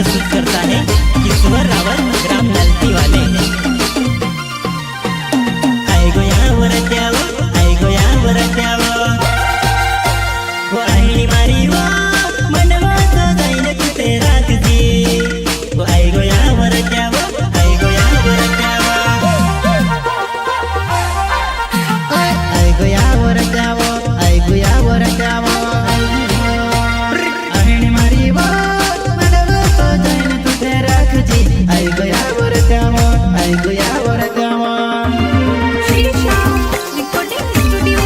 प्रस्तुत करता है किशोर रावत ग्राम नलती वाले। आई गोया वरत्याव, आई गोया वरत्याव, वो आई मारी वो मनवा तो जाईन कुठे राखजी। वो आई गोया वरत्याव, आई गोया वरत्याव, आई गोया वरत्याव, आई गोया वरत्याव, आई मारी वो मनवा तो जाईन कुठे राखजी। आई गोया वरत्याव, आई गोया वरत्याव। Recording Studio,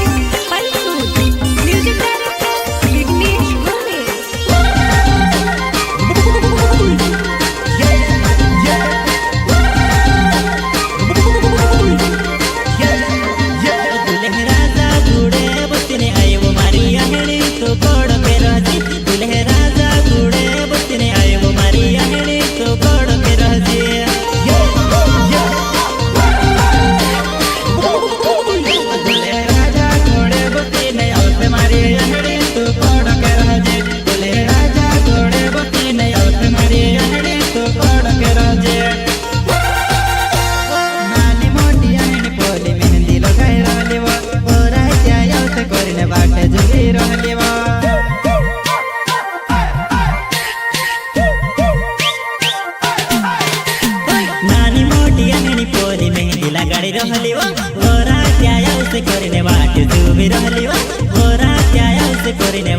Palsu. Music Director, Vignesh Gomez. दुल्हे राजा घोड़े बसने आए वो मारी आहणी तो गोड़ पे रहजी। दुल्हे राजा घोड़े बसने आए वो मारी आहणी तो गोड़ पे रहजी। दुल्हे राजा घोड़े बसने आए वो मारी आहणी तो गोड़ पे रहजी। दुल्हे राजा घोड़े बसने आए वो मारी आहणी तो गोड़ पे रहजी। नानी मोटी आहणी पोली मेहंदी लगाई रहली वो, पोराच्या यावते कोरीने बाटे झुली रहली वो। नानी मोटी आहणी पोली मेहंदी लगाई रहली वो, पोराच्या यावते कोरीने बाटे झुली रहली वो, पोराच्या यावते कोरीने